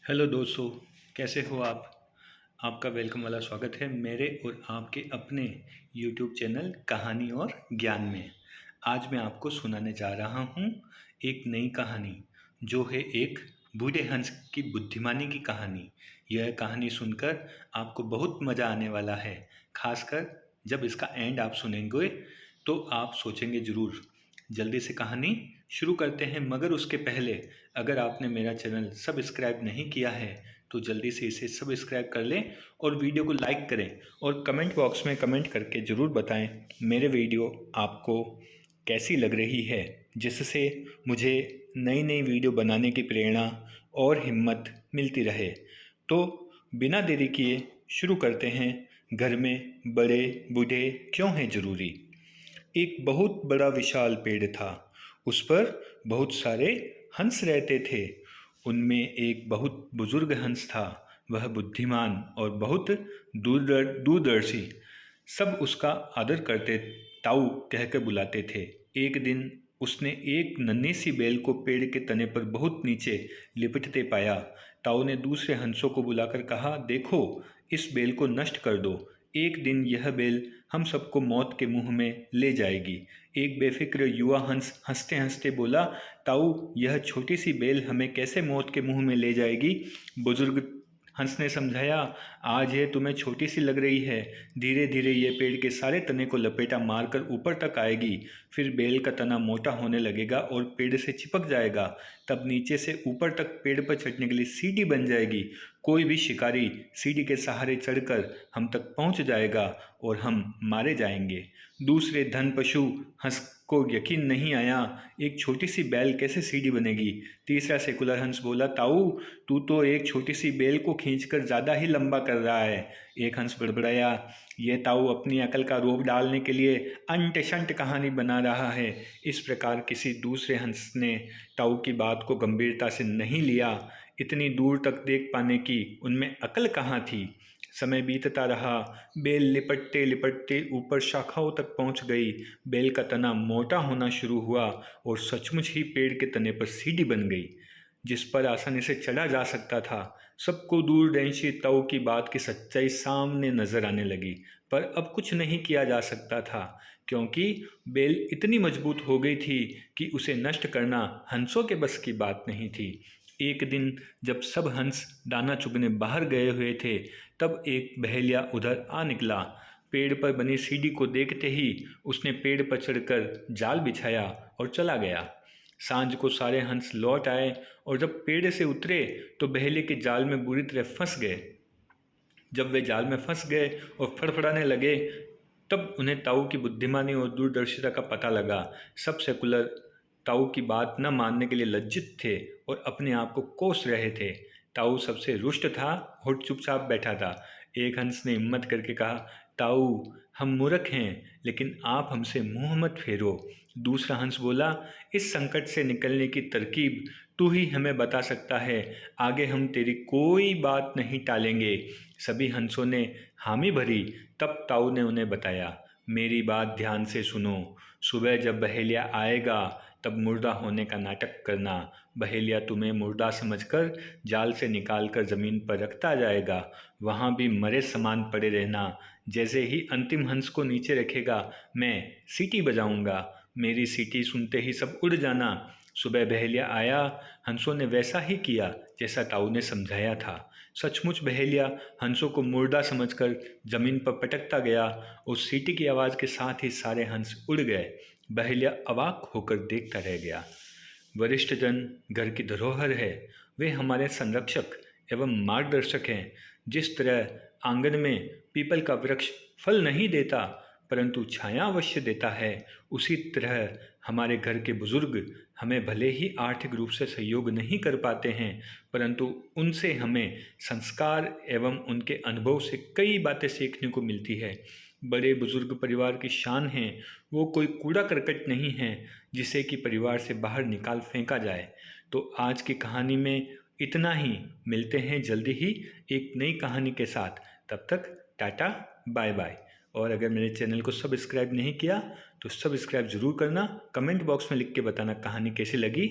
Hello दोस्तों, कैसे हो आप। आपका वेलकम वाला स्वागत है मेरे और आपके अपने यूट्यूब चैनल कहानी और ज्ञान में। आज मैं आपको सुनाने जा रहा हूँ एक नई कहानी, जो है एक बूढ़े हंस की बुद्धिमानी की कहानी। यह कहानी सुनकर आपको बहुत मज़ा आने वाला है, खासकर जब इसका एंड आप सुनेंगे तो आप सोचेंगे ज़रूर। जल्दी से कहानी शुरू करते हैं, मगर उसके पहले अगर आपने मेरा चैनल सब्सक्राइब नहीं किया है तो जल्दी से इसे सब्सक्राइब कर लें और वीडियो को लाइक करें और कमेंट बॉक्स में कमेंट करके ज़रूर बताएं मेरे वीडियो आपको कैसी लग रही है, जिससे मुझे नई नई वीडियो बनाने की प्रेरणा और हिम्मत मिलती रहे। तो बिना देरी किए शुरू करते हैं। घर में बड़े बूढ़े क्यों हैं ज़रूरी। एक बहुत बड़ा विशाल पेड़ था। उस पर बहुत सारे हंस रहते थे। उनमें एक बहुत बुजुर्ग हंस था। वह बुद्धिमान और बहुत दूरदर्शी। सब उसका आदर करते, ताऊ कहकर बुलाते थे। एक दिन उसने एक नन्ही सी बेल को पेड़ के तने पर बहुत नीचे लिपटते पाया। ताऊ ने दूसरे हंसों को बुलाकर कहा, देखो, इस बेल को नष्ट कर दो। एक दिन यह बेल हम सबको मौत के मुंह में ले जाएगी। एक बेफिक्र युवा हंस हंसते हंसते बोला, ताऊ, यह छोटी सी बेल हमें कैसे मौत के मुंह में ले जाएगी। बुजुर्ग हंस ने समझाया, आज ये तुम्हें छोटी सी लग रही है, धीरे धीरे ये पेड़ के सारे तने को लपेटा मारकर ऊपर तक आएगी। फिर बेल का तना मोटा होने लगेगा और पेड़ से चिपक जाएगा। तब नीचे से ऊपर तक पेड़ पर चढ़ने के लिए सीढ़ी बन जाएगी। कोई भी शिकारी सीढ़ी के सहारे चढ़कर हम तक पहुंच जाएगा और हम मारे जाएंगे। दूसरे धन पशु हंस को यकीन नहीं आया, एक छोटी सी बैल कैसे सीढ़ी बनेगी। तीसरा सेकुलर हंस बोला, ताऊ, तू तो एक छोटी सी बेल को खींचकर ज़्यादा ही लंबा कर रहा है। एक हंस बड़बड़ाया, ये ताऊ अपनी अकल का रोब डालने के लिए अंट शंट कहानी बना रहा है। इस प्रकार किसी दूसरे हंस ने ताऊ की बात को गंभीरता से नहीं लिया। इतनी दूर तक देख पाने की उनमें अकल कहाँ थी। समय बीतता रहा। बेल लिपटते लिपटते ऊपर शाखाओं तक पहुंच गई। बेल का तना मोटा होना शुरू हुआ और सचमुच ही पेड़ के तने पर सीढ़ी बन गई, जिस पर आसानी से चढ़ा जा सकता था। सबको दूरदर्शी ताऊ की बात की सच्चाई सामने नजर आने लगी, पर अब कुछ नहीं किया जा सकता था, क्योंकि बेल इतनी मजबूत हो गई थी कि उसे नष्ट करना हंसों के बस की बात नहीं थी। एक दिन जब सब हंस दाना चुगने बाहर गए हुए थे, तब एक बहेलिया उधर आ निकला। पेड़ पर बनी सीढ़ी को देखते ही उसने पेड़ पर चढ़कर जाल बिछाया और चला गया। सांझ को सारे हंस लौट आए और जब पेड़ से उतरे तो बहेलिए के जाल में बुरी तरह फंस गए। जब वे जाल में फंस गए और फड़फड़ाने लगे, तब उन्हें ताऊ की बुद्धिमानी और दूरदर्शिता का पता लगा। सब सेकुलर ताऊ की बात न मानने के लिए लज्जित थे और अपने आप को कोस रहे थे। ताऊ सबसे रुष्ट था और चुपचाप बैठा था। एक हंस ने हिम्मत करके कहा, ताऊ, हम मूर्ख हैं, लेकिन आप हमसे मुंह मत फेरो। दूसरा हंस बोला, इस संकट से निकलने की तरकीब तू ही हमें बता सकता है। आगे हम तेरी कोई बात नहीं टालेंगे। सभी हंसों ने हामी भरी। तब ताऊ ने उन्हें बताया, मेरी बात ध्यान से सुनो। सुबह जब बहेलिया आएगा तब मुर्दा होने का नाटक करना। बहेलिया तुम्हें मुर्दा समझकर जाल से निकालकर ज़मीन पर रखता जाएगा। वहाँ भी मरे समान पड़े रहना। जैसे ही अंतिम हंस को नीचे रखेगा, मैं सीटी बजाऊंगा। मेरी सीटी सुनते ही सब उड़ जाना। सुबह बहेलिया आया। हंसों ने वैसा ही किया जैसा ताऊ ने समझाया था। सचमुच बहेलिया हंसों को मुर्दा समझकर जमीन पर पटकता गया। उस सीटी की आवाज़ के साथ ही सारे हंस उड़ गए। बहेलिया अवाक होकर देखता रह गया। वरिष्ठ जन घर की धरोहर है। वे हमारे संरक्षक एवं मार्गदर्शक हैं। जिस तरह आंगन में पीपल का वृक्ष फल नहीं देता परंतु छाया अवश्य देता है, उसी तरह हमारे घर के बुजुर्ग हमें भले ही आर्थिक रूप से सहयोग नहीं कर पाते हैं, परंतु उनसे हमें संस्कार एवं उनके अनुभव से कई बातें सीखने को मिलती है। बड़े बुजुर्ग परिवार की शान हैं। वो कोई कूड़ा करकट नहीं है जिसे कि परिवार से बाहर निकाल फेंका जाए। तो आज की कहानी में इतना ही। मिलते हैं जल्दी ही एक नई कहानी के साथ। तब तक टाटा, बाय बाय। और अगर मेरे चैनल को सब्सक्राइब नहीं किया तो सब्सक्राइब ज़रूर करना। कमेंट बॉक्स में लिख के बताना कहानी कैसी लगी।